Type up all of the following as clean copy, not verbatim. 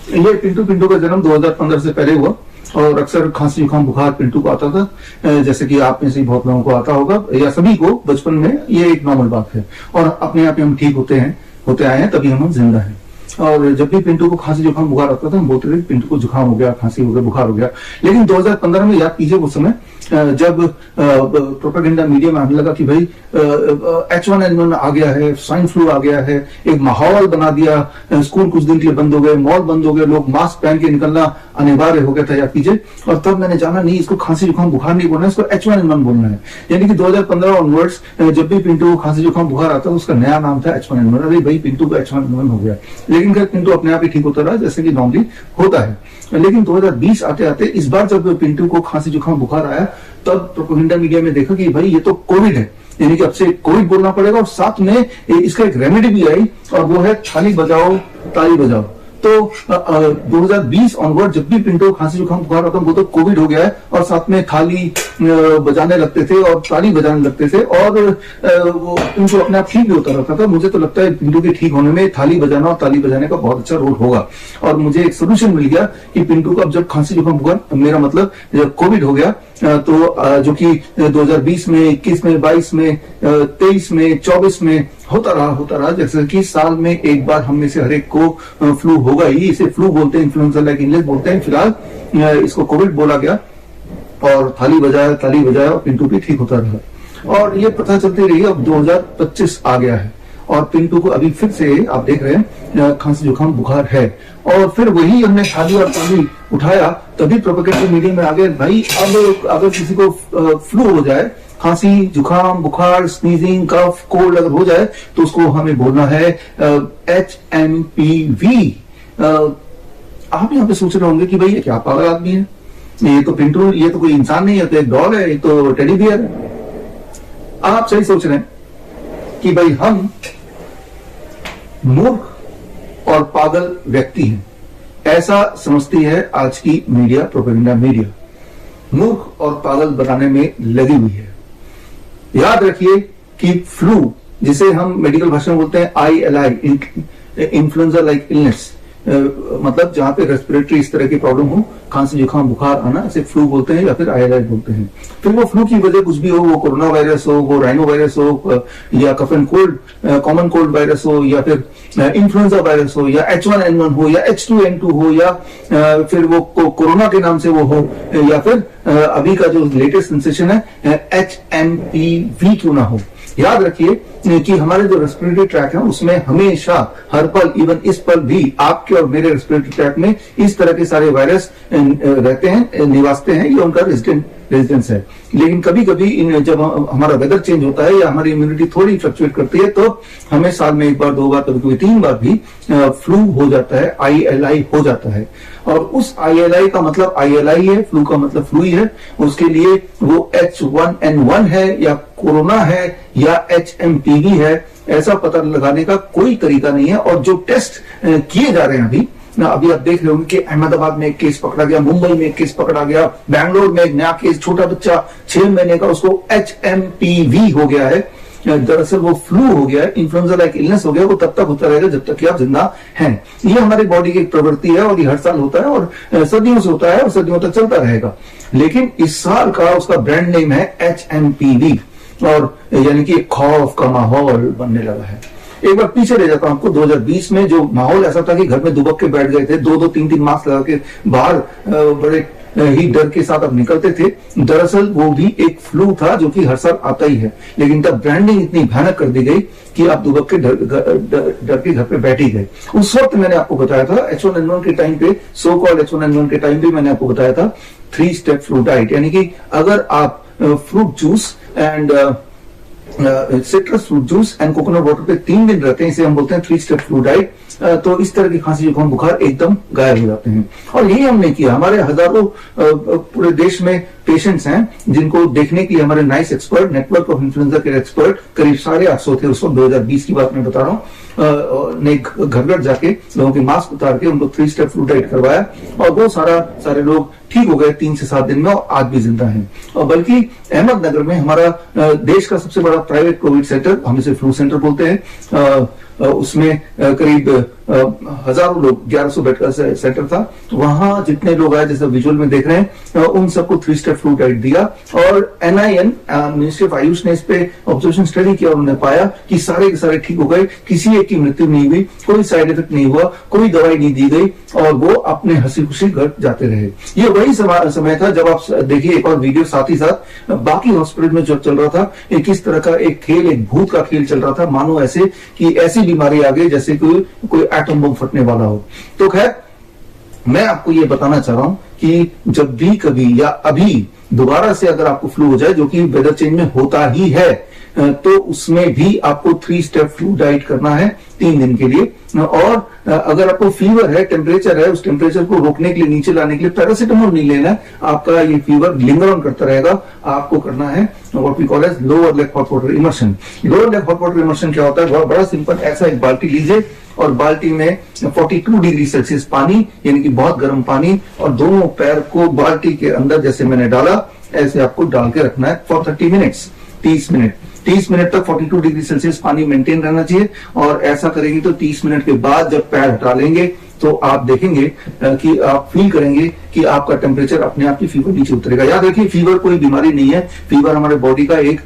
ये पिंटू का जन्म 2015 से पहले हुआ और अक्सर खांसी जुकाम बुखार पिंटू को आता था, जैसे कि आप में से बहुत लोगों को आता होगा या सभी को बचपन में, ये एक नॉर्मल बात है और अपने आप ही हम ठीक होते आए हैं, तभी हम जिंदा हैं। और जब भी पिंटू को खांसी जुकाम बुखार आता था हम बोलते थे पिंटू को जुकाम हो गया, खांसी हो गया, बुखार हो गया। लेकिन 2015 में याद कीजिए उस समय जब प्रोपेगेंडा मीडिया में आने लगा कि भाई H1N1 आ गया है, स्वाइन फ्लू आ गया है, एक माहौल बना दिया, स्कूल कुछ दिन के लिए बंद हो गए, मॉल बंद हो गए, लोग मास्क पहन के निकलना अनिवार्य हो गया था, याद कीजिए। और तब मैंने जाना नहीं, इसको खांसी जुकाम बुखार नहीं बोलना है, इसको H1N1 बोलना है। यानी कि 2015 ऑनवर्ड्स जब भी पिंटू को खांसी जुकाम बुखार आता था उसका नया नाम था H1N1। अरे भाई पिंटू को H1N1 हो गया, लेकिन फिर पिंटू अपने आप ही ठीक होता रहा जैसे कि नॉर्मली होता है। लेकिन 2020 आते आते इस बार जब पिंटू को खांसी जुकाम बुखार आया तब प्रोपेगेंडा मीडिया में देखा कि भाई ये तो कोविड है, यानी कि अब से कोविड बोलना पड़ेगा, और साथ में इसका एक रेमेडी भी आई और वो है थाली बजाओ ताली बजाओ। तो 2020 ऑनवर्ड जब भी पिंटू खांसी जुकाम बुखार होता वो तो कोविड हो गया है और साथ में थाली बजाने लगते थे और ताली बजाने लगते थे और वो पिंटू अपने आप ठीक भी होता रहता था। मुझे तो लगता है पिंटू के ठीक होने में थाली बजाना और ताली बजाने का बहुत अच्छा रोल होगा। और मुझे एक सोल्यूशन मिल गया कि पिंटू को अब जब खांसी जुकाम बुखार, मेरा मतलब जब कोविड हो गया तो जो कि 2020 में, 21 में, 22 में, 23 में, 24 में होता रहा, जैसे कि साल में एक बार हम में से हर एक को फ्लू होगा ही। इसे फ्लू बोलते हैं, इन्फ्लुएंजा लाइक इलनेस बोलते हैं। फिलहाल इसको कोविड बोला गया और थाली बजाया और पिंटू भी ठीक होता रहा। और ये पता चलती रही, अब 2025 आ गया है और पिंटू को अभी फिर से आप देख रहे हैं खांसी जुकाम बुखार है। और फिर वही हमने थाली और ताली उठाया, तभी प्रोपेगेंडा मीडिया में आ गए भाई अब अगर किसी को फ्लू हो जाए, खांसी जुकाम बुखार, स्नीजिंग, कफ, कोल्ड अगर हो जाए तो उसको हमें बोलना है HMPV। आप यहाँ पे सोच रहे होंगे कि भाई ये क्या पागल आदमी है, ये तो पिंटू, ये तो कोई इंसान नहीं है, तो एक डॉग है, ये तो टेडी बियर है। आप सही सोच रहे हैं कि भाई हम मूर्ख और पागल व्यक्ति हैं, ऐसा समझती है आज की मीडिया, प्रोपेगेंडा मीडिया मूर्ख और पागल बनाने में लगी हुई है। याद रखिए कि फ्लू, जिसे हम मेडिकल भाषा में बोलते हैं ILI, इन्फ्लुएंजा लाइक इलनेस, मतलब जहां पे रेस्पिरेटरी इस तरह की प्रॉब्लम हो, खांसी जुकाम बुखार आना, इसे फ्लू बोलते हैं या फिर ILI बोलते हैं। फिर वो फ्लू की वजह कुछ भी हो, वो कोरोना वायरस हो, वो राइनो वायरस हो, या cough and cold, common cold virus हो, या फिर इन्फ्लुएंजा वायरस हो, या H1N1 हो, या H2N2 हो, या फिर वो कोरोना के नाम से वो हो, या फिर अभी का जो लेटेस्ट सेंसेशन है HMPV क्यों ना हो। याद रखिए कि हमारे जो रेस्पिरेटरी ट्रैक है उसमें हमेशा हर पल, इवन इस पल भी आपके और मेरे रेस्पिरेटरी ट्रैक में इस तरह के सारे वायरस रहते हैं, निवासते हैं, ये उनका रेजिडेंस है। लेकिन कभी कभी जब हमारा वेदर चेंज होता है या हमारी इम्यूनिटी थोड़ी फ्लक्चुएट करती है तो हमें साल में एक बार, दो बार, कभी कभी 3 बार भी फ्लू हो जाता है, ILI हो जाता है। और उस ILI का मतलब ILI है, फ्लू का मतलब फ्लू ही है। उसके लिए वो H1N1 है या कोरोना है या HMPV है, ऐसा पता लगाने का कोई तरीका नहीं है। और जो टेस्ट किए जा रहे हैं अभी आप देख रहे होंगे कि अहमदाबाद में एक केस पकड़ा गया, मुंबई में एक केस पकड़ा गया, बैंगलोर में एक नया केस, छोटा बच्चा 6 महीने का, उसको HMPV हो गया है। दरअसल वो फ्लू हो गया है, इन्फ्लुएंजा लाइक इलनेस हो गया, वो तब तक होता रहेगा जब तक कि आप जिंदा हैं। ये हमारी बॉडी की एक प्रवृत्ति है और ये हर साल होता है और सदियों से होता है और सदियों तक चलता रहेगा। लेकिन इस साल का उसका ब्रांड नेम है HMPV, और यानी कि खौफ का माहौल बनने लगा है। एक बार पीछे ले जाता हूं आपको, 2020 में जो माहौल ऐसा था कि घर में दुबक के बैठ गए थे, 2-2, 3-3 मास्क लगा के बाहर बड़े ही डर के साथ अब निकलते थे। दरअसल वो भी एक फ्लू था जो कि हर साल आता ही है, लेकिन तब ब्रांडिंग इतनी भयानक कर दी गई कि आप दुबक के डर के घर पे बैठ ही गए। उस वक्त मैंने आपको बताया था H1N1 के टाइम पे, सो कॉल्ड H1N1 के टाइम पे मैंने आपको बताया था 3 स्टेप फ्लू डाइट, यानी कि अगर आप fruit juice and citrus fruit juice and coconut water पे 3 दिन रहते हैं, इसे हम बोलते हैं 3 स्टेप फ्लू डाइट, तो इस तरह की खांसी जुकाम बुखार एकदम गायब हो जाते हैं। और यही हमने किया। हमारे हजारों पूरे देश में पेशेंट्स हैं जिनको देखने की हमारे nice expert, network of influenza के एक्सपर्ट, करीब 850 थे उस वक्त, 2020 की बात मैं बता रहा हूँ, ने घर घर जाके लोगों के मास्क उतार के उनको 3 स्टेप फ्लू डाइट करवाया और वो सारे लोग ठीक हो गए 3 से 7 दिन में और आज भी जिंदा हैं। और बल्कि अहमदनगर में हमारा देश का सबसे बड़ा प्राइवेट कोविड सेंटर, हम इसे फ्लू सेंटर बोलते हैं, उसमें करीब हजारों लोग, 1100 बेड का सेंटर था। वहां जितने लोग आए, जैसे विजुअल में देख रहे हैं, उन सबको 3 स्टेप फ्लू डाइट दिया। और NIN, मिनिस्ट्री ऑफ आयुष ने इस पे ऑब्जर्वेशन स्टडी किया और उन्होंने पाया कि सारे के सारे ठीक हो गए, किसी एक की मृत्यु नहीं हुई, कोई साइड इफेक्ट नहीं हुआ, कोई दवाई नहीं दी गई और वो अपने हंसी खुशी घर जाते रहे। ये वही समय था जब आप देखिए एक और वीडियो साथ ही साथ बाकी हॉस्पिटल में जो चल रहा था, किस तरह का एक खेल, एक भूत का खेल चल रहा था, मानो ऐसे कि ऐसी बीमारी आ गई जैसे कोई एटम बम फटने वाला हो। तो खैर, मैं आपको ये बताना चाह रहा हूं कि जब भी कभी या अभी दोबारा से अगर आपको फ्लू हो जाए, जो कि वेदर चेंज में होता ही है, तो उसमें भी आपको 3 स्टेप फ्लू डाइट करना है 3 दिन के लिए। और अगर आपको फीवर है, टेम्परेचर है, उस टेम्परेचर को रोकने के लिए, नीचे लाने के लिए पैरासिटामोल नहीं लेना है। आपका ये फीवर लिंगर ऑन करता रहेगा। आपको करना है what we call as lower leg hot water immersion. Lower leg hot water immersion क्या होता है? बहुत बड़ा सिंपल, ऐसा एक बाल्टी लीजिए और बाल्टी में 42 डिग्री सेल्सियस पानी, यानी कि बहुत गर्म पानी, और दोनों पैर को बाल्टी के अंदर जैसे मैंने डाला, ऐसे आपको डाल के रखना है फॉर 30 मिनट्स, 30 मिनट तक 42 डिग्री सेल्सियस पानी मेंटेन रहना चाहिए। और ऐसा करेंगे तो 30 मिनट के बाद जब पैर हटा लेंगे तो आप देखेंगे कि आप फील करेंगे कि आपका टेम्परेचर अपने आप ही फीवर नीचे उतरेगा। याद रखिए, फीवर कोई बीमारी नहीं है। फीवर हमारे बॉडी का एक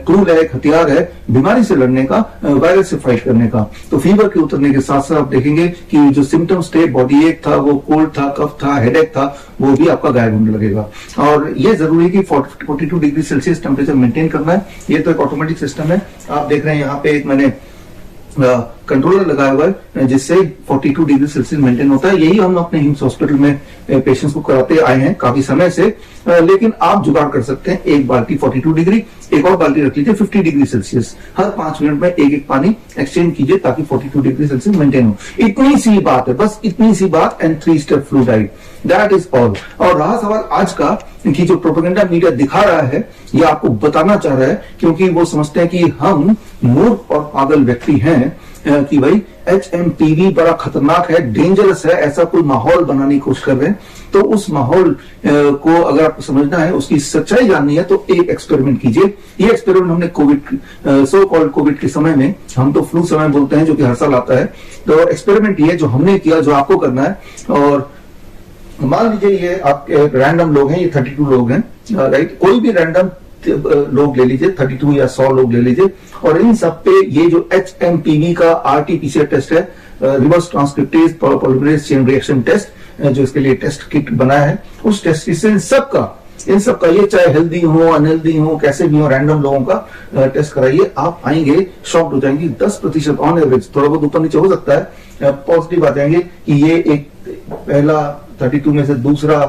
टूल है, एक हथियार है बीमारी से लड़ने का, वायरस से फाइट करने का। तो फीवर के उतरने के साथ साथ आप देखेंगे कि जो सिम्टम्स थे, बॉडी एक था, वो कोल्ड था, कफ था, हेडेक था, वो भी आपका गायब होने लगेगा। और ये जरूरी है कि 42 डिग्री सेल्सियस टेम्परेचर मेंटेन करना है। ये तो एक ऑटोमेटिक सिस्टम है। आप देख रहे हैं यहाँ पे एक मैंने कंट्रोलर लगाया हुआ है जिससे 42 डिग्री सेल्सियस मेंटेन होता है। यही हम अपने हिम्स हॉस्पिटल में पेशेंट्स को कराते आए हैं काफी समय से। लेकिन आप जुगाड़ कर सकते हैं, एक बाल्टी 42 डिग्री, एक और बाल्टी रख लीजिए 50 डिग्री सेल्सियस। हर 5 मिनट में एक पानी एक्सचेंज कीजिए ताकि 42 डिग्री सेल्सियस मेंटेन हो। इतनी सी बात है, बस इतनी सी बात। And 3 step flu diet, that is all. और रहा सवाल आज का कि जो प्रोपेगेंडा मीडिया दिखा रहा है, ये आपको बताना चाह रहा है, क्योंकि वो समझते हैं कि हम मूर्ख और पागल व्यक्ति हैं, कि भाई HMPV बड़ा खतरनाक है, डेंजरस है, ऐसा कोई माहौल बनाने की कोशिश कर रहे हैं। तो उस माहौल को अगर आपको समझना है, उसकी सच्चाई जाननी है, तो एक एक्सपेरिमेंट कीजिए। ये एक्सपेरिमेंट हमने कोविड, सो कॉल्ड कोविड के समय में, हम तो फ्लू समय बोलते हैं जो कि हर साल आता है, तो एक्सपेरिमेंट ये जो हमने किया, जो आपको करना है। और मान लीजिए ये आप रैंडम लोग हैं, ये 32 लोग हैं, राइट? कोई भी रैंडम लोग ले लीजिए, 32 या 100 लोग ले लीजिए, और इन सब पे ये जो HMPV का RT-PCR टेस्ट है, reverse transcriptase polymerase chain reaction test, जो इसके लिए टेस्ट किट बनाया है, उस टेस्ट से इन सबका ये चाहे हेल्दी हो, अनहेल्दी हो, कैसे भी हो, रैंडम लोगों का टेस्ट कराइए। आप आएंगे, शॉक्ड हो जाएंगे। 10% ऑन एवरेज, थोड़ा बहुत ऊपर नीचे हो सकता है, पॉजिटिव आ जाएंगे कि ये एक पहला 32 में से दूसरा,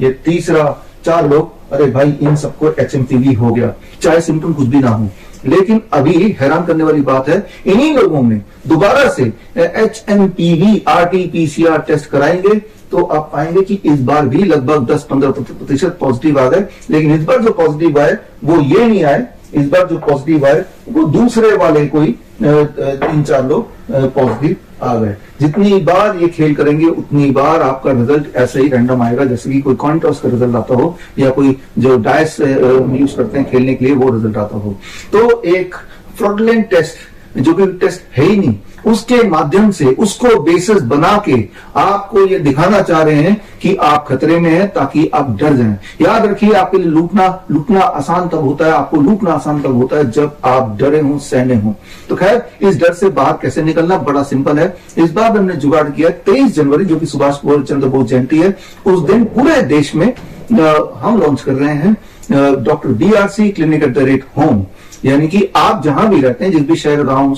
ये तीसरा, 4 लोग, अरे भाई इन सबको HMPV हो गया, चाहे सिम्टम कुछ भी ना हो। लेकिन अभी हैरान करने वाली बात है, इन्हीं लोगों में दोबारा से HMPV RT-PCR टेस्ट कराएंगे तो आप पाएंगे कि इस बार भी लगभग 10-15% पॉजिटिव आ गए। लेकिन इस बार जो पॉजिटिव आए वो ये नहीं आए, इस बार जो पॉजिटिव आए वो दूसरे वाले कोई 3-4 लोग पॉजिटिव आ गए। जितनी बार ये खेल करेंगे उतनी बार आपका रिजल्ट ऐसे ही रैंडम आएगा, जैसे कि कोई कॉइन टॉस का रिजल्ट आता हो या कोई जो डायस यूज करते हैं खेलने के लिए वो रिजल्ट आता हो। तो एक फ्रॉडलेंट टेस्ट, जो कि टेस्ट है ही नहीं, उसके माध्यम से उसको बेसिस बना के आपको ये दिखाना चाह रहे हैं कि आप खतरे में हैं, ताकि आप डर जाएं। याद रखिए, आपके लिए लूटना आसान तब होता है, आपको लूटना आसान तब होता है जब आप डरे हों, सहने हों। तो खैर, इस डर से बाहर कैसे निकलना, बड़ा सिंपल है। इस बार हमने जुगाड़ किया 23 जनवरी, जो कि सुभाष चंद्र बोस जयंती है, उस दिन पूरे देश में हम लॉन्च कर रहे हैं doctor BRC clinic at the rate home. यानी कि आप जहां भी रहते हैं, जिस भी शहर गांव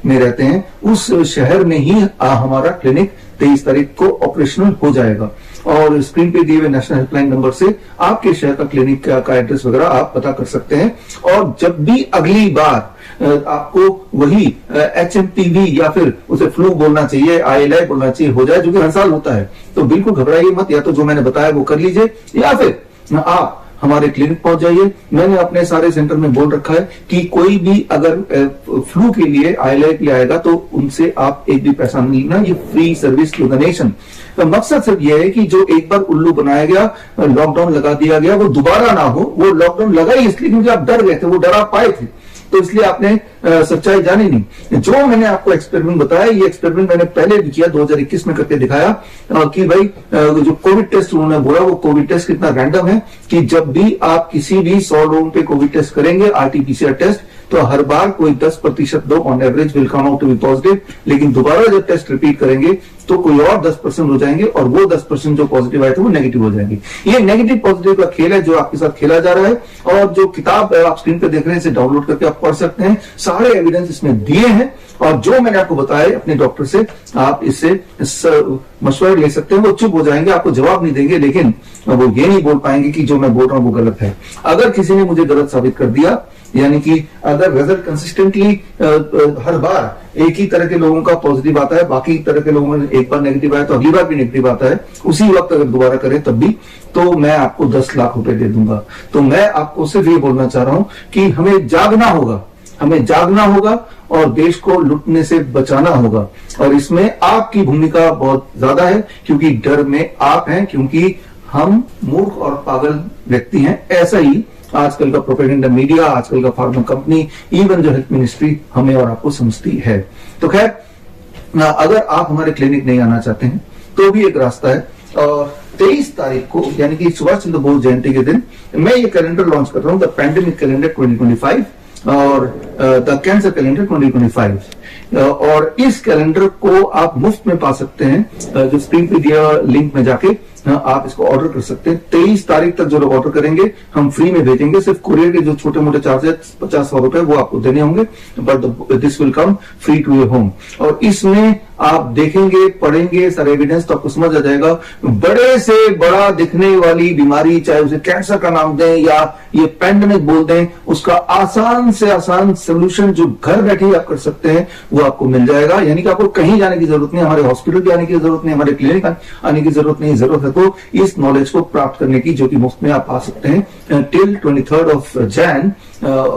में रहते हैं, उस शहर में ही हमारा क्लिनिक 23 तारीख को ऑपरेशनल हो जाएगा। और स्क्रीन पे दिए हुए नेशनल हेल्पलाइन नंबर से आपके शहर का क्लिनिक का एड्रेस वगैरह आप पता कर सकते हैं। और जब भी अगली बार आपको वही HMPV या फिर उसे फ्लू बोलना चाहिए, ILI बोलना चाहिए हो जाए, जो कि हर साल होता है, तो बिल्कुल घबराइए मत। या तो जो मैंने बताया वो कर लीजिए, या फिर आप हमारे क्लिनिक पहुंच जाइए। मैंने अपने सारे सेंटर में बोल रखा है कि कोई भी अगर फ्लू के लिए, ILI के लिए आएगा तो उनसे आप एक भी पैसा नहीं लेना, ये free service to the nation. तो मकसद सिर्फ ये है कि जो एक बार उल्लू बनाया गया, लॉकडाउन लगा दिया गया, वो दोबारा ना हो। वो लॉकडाउन लगा ही इसलिए क्योंकि आप डर गए थे, वो डर आप पाए थे, तो इसलिए आपने सच्चाई जानी नहीं। जो मैंने आपको एक्सपेरिमेंट बताया, ये एक्सपेरिमेंट मैंने पहले भी किया, 2021 में करके दिखाया कि भाई जो कोविड टेस्ट उन्होंने बोला, वो कोविड टेस्ट कितना रैंडम है कि जब भी आप किसी भी 100 लोगों पे कोविड टेस्ट करेंगे, आरटीपीसीआर टेस्ट, तो हर बार कोई 10% लोग on average will come out to be positive, लेकिन दोबारा जब टेस्ट रिपीट करेंगे तो कोई और 10% हो जाएंगे और वो 10% जो पॉजिटिव आए थे वो नेगेटिव हो जाएंगे। ये नेगेटिव पॉजिटिव का खेल है जो आपके साथ खेला जा रहा है, और जो किताब आप स्क्रीन पे देख रहे हैं इसे डाउनलोड करके आप पढ़ सकते हैं। सारे एविडेंस इसमें दिए हैं, और जो मैंने आपको बताया अपने डॉक्टर से आप इससे मशवरा ले सकते हैं। वो चुप हो जाएंगे, आपको जवाब नहीं देंगे, लेकिन वो ये नहीं बोल पाएंगे कि जो मैं बोल रहा हूं वो गलत है। अगर किसी ने मुझे गलत साबित कर दिया, यानी कि अगर रिजल्ट कंसिस्टेंटली हर बार एक ही तरह के लोगों का पॉजिटिव आता है, बाकी तरह के लोगों में एक बार नेगेटिव आया तो अगली बार भी नेगेटिव आता है, उसी वक्त अगर दोबारा करें तब भी, तो मैं आपको 10 लाख रुपए दे दूंगा। तो मैं आपको सिर्फ ये बोलना चाह रहा हूं कि हमें जागना होगा, हमें जागना होगा और देश को लुटने से बचाना होगा। और इसमें आपकी भूमिका बहुत ज्यादा है, क्योंकि डर में आप हैं, क्योंकि हम मूर्ख और पागल व्यक्ति हैं। ऐसा ही आजकल का प्रोपेगेंडा मीडिया, आजकल का फार्मा कंपनी, इवन जो हेल्थ मिनिस्ट्री हमें और आपको समझती है। तो खैर, अगर आप हमारे क्लिनिक नहीं आना चाहते हैं तो भी एक रास्ता है, और 23 तारीख को यानी कि सुभाष चंद्र बोस जयंती के दिन मैं ये कैलेंडर लॉन्च कर रहा हूं, द पैंडेमिक कैलेंडर 2025 और द कैंसर कैलेंडर 2025। और इस कैलेंडर को आप मुफ्त में पा सकते हैं, जो स्क्रीन पे दिया लिंक में जाके आप इसको ऑर्डर कर सकते हैं। 23 तारीख तक जो लोग ऑर्डर करेंगे हम फ्री में भेजेंगे। सिर्फ कुरियर के जो छोटे मोटे चार्जेस 50-100 रुपए वो आपको देने होंगे, but this will come free to your home. और इसमें आप देखेंगे, पढ़ेंगे सारे एविडेंस तो आपको समझ आ जाएगा, बड़े से बड़ा दिखने वाली बीमारी, चाहे उसे कैंसर का नाम दें या ये पैंडेमिक बोल दें, उसका आसान से आसान सोल्यूशन जो घर बैठे ही आप कर सकते हैं वो आपको मिल जाएगा। यानी कि आपको कहीं जाने की जरूरत नहीं, हमारे हॉस्पिटल भी आने की जरूरत नहीं, हमारे क्लिनिक आने की जरूरत नहीं। जरूरत है तो इस नॉलेज को प्राप्त करने की, जो कि मुफ्त में आप पा सकते हैं टिल 23 जनवरी,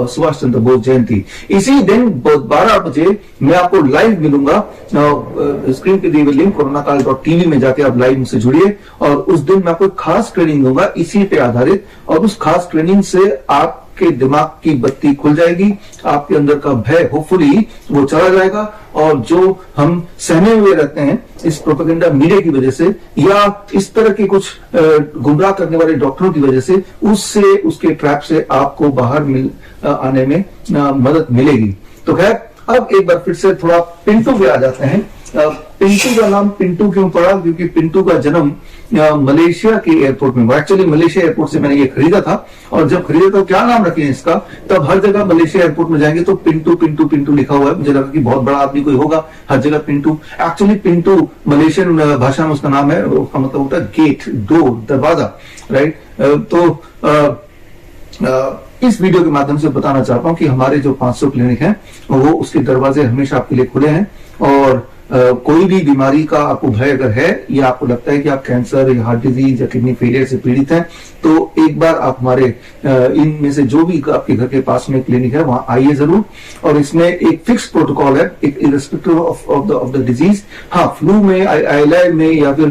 सुभाष चंद्र बोस जयंती। इसी दिन 12 बजे मैं आपको लाइव मिलूंगा, स्क्रीन पे दिए हुए लिंक coronakaal.tv में जाके आप लाइव मुझसे जुड़िए, और उस दिन मैं आपको खास ट्रेनिंग दूंगा इसी पे आधारित, और उस खास ट्रेनिंग से आपके दिमाग की बत्ती खुल जाएगी, आपके अंदर का भय होपफुली वो चला जाएगा, और जो हम सहमे हुए रहते हैं इस प्रोपेगेंडा मीडिया की वजह से या इस तरह के कुछ गुमराह करने वाले डॉक्टरों की वजह से, उससे उसके ट्रैप से आपको बाहर आने में मदद मिलेगी। तो खैर, अब एक बार फिर से थोड़ा पिंटू पे आ जाते हैं। पिंटू का नाम पिंटू क्यों पड़ा? क्योंकि पिंटू का जन्म मलेशिया के एयरपोर्ट में। एक्चुअली मलेशिया एयरपोर्ट से मैंने ये खरीदा था, और जब खरीदा तो क्या नाम रखे इसका, तब हर जगह मलेशिया एयरपोर्ट में जाएंगे तो पिंटू पिंटू पिंटू लिखा हुआ है। मुझे लगा कि बहुत बड़ा आदमी कोई होगा, हर जगह पिंटू। एक्चुअली पिंटू मलेशियन भाषा में उसका नाम है, उसका मतलब होता है गेट, डोर, दरवाजा, राइट। तो इस वीडियो के माध्यम से बताना चाहता हूं कि हमारे जो 500 क्लिनिक हैं वो उसके दरवाजे हमेशा आपके लिए खुले हैं, और कोई भी बीमारी का आपको भय अगर है, या आपको लगता है कि आप कैंसर या हार्ट डिजीज या किडनी फेलियर से पीड़ित हैं, तो एक बार आप हमारे इनमें से जो भी आपके घर के पास में क्लिनिक है वहां आइए जरूर। और इसमें एक फिक्स प्रोटोकॉल है, एक इरेस्पेक्टिव ऑफ द डिजीज। हाँ, फ्लू में, आईएलआई में या फिर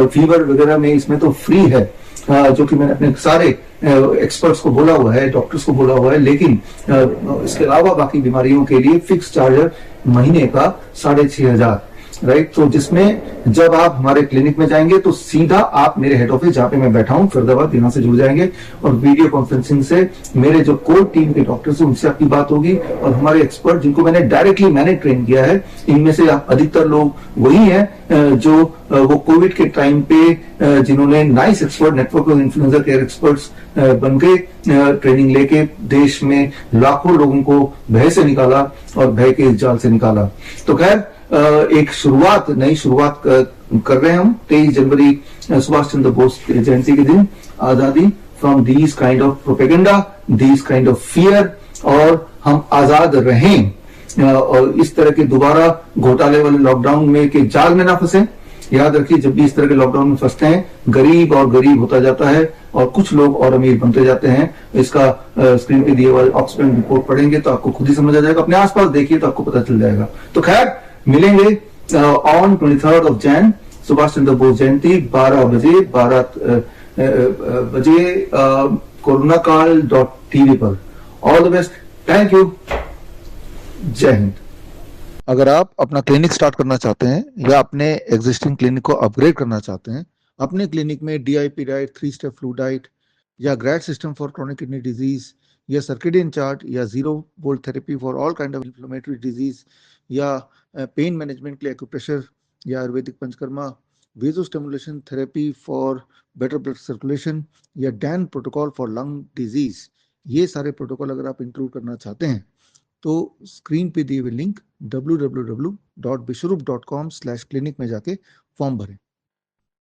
फीवर वगैरह में इसमें तो फ्री है, जो कि मैंने अपने सारे एक्सपर्ट्स को बोला हुआ है, डॉक्टर्स को बोला हुआ है। लेकिन इसके अलावा बाकी बीमारियों के लिए फिक्स चार्ज है महीने का 6,500, राइट। तो जिसमें जब आप हमारे क्लिनिक में जाएंगे तो सीधा आप मेरे हेड ऑफिस, जहां पे मैं बैठा हूं फरीदाबाद, यहां से जुड़ जाएंगे, और वीडियो कॉन्फ्रेंसिंग से मेरे जो कोर टीम के डॉक्टर्स हैं उनसे आपकी बात होगी, और हमारे एक्सपर्ट जिनको मैंने डायरेक्टली ट्रेन किया है, इनमें से अधिकतर लोग वही हैं जो वो कोविड के टाइम पे जिन्होंने nice expert, network of influencer care experts बन के ट्रेनिंग लेके देश में लाखों लोगों को भय से निकाला और भय के इस जाल से निकाला। तो खैर, एक शुरुआत, नई शुरुआत कर रहे हैं हम 23 जनवरी सुभाष चंद्र बोस जयंती के दिन, आजादी from these kind of propaganda, these kind of fear, और हम आजाद रहें और इस तरह के दोबारा घोटाले वाले लॉकडाउन में के जाल में ना फंसे। याद रखिए, जब भी इस तरह के लॉकडाउन में फंसते हैं, गरीब और गरीब होता जाता है और कुछ लोग और अमीर बनते जाते हैं। इसका स्क्रीन पे दिए हुए ऑक्सफैम रिपोर्ट पढ़ेंगे तो आपको खुद ही समझ आ जाएगा, अपने आसपास देखिए तो आपको पता चल जाएगा। तो खैर, मिलेंगे ऑन 23 जनवरी, सुभाष चंद्र बोस जयंती, 12 बजे coronakaal.tv पर। All the best, thank you. जय हिंद। अगर आप अपना क्लिनिक स्टार्ट करना चाहते हैं या अपने एग्जिस्टिंग क्लिनिक को अपग्रेड करना चाहते हैं, अपने क्लिनिक में DIP diet, 3 step flu diet या grad system for chronic kidney disease या सर्केडियन चार्ट या zero volt therapy for all kind of inflammatory disease या पेन मैनेजमेंट के लिए एक्यूप्रेशर या Ayurvedic panchakarma, vagus stimulation therapy for better blood circulation या DAN protocol for lung disease, ये सारे protocol अगर आप इंक्लूड करना चाहते हैं तो स्क्रीन पे दिए हुए लिंक www.bishrup.com/clinic में जाके फॉर्म भरें।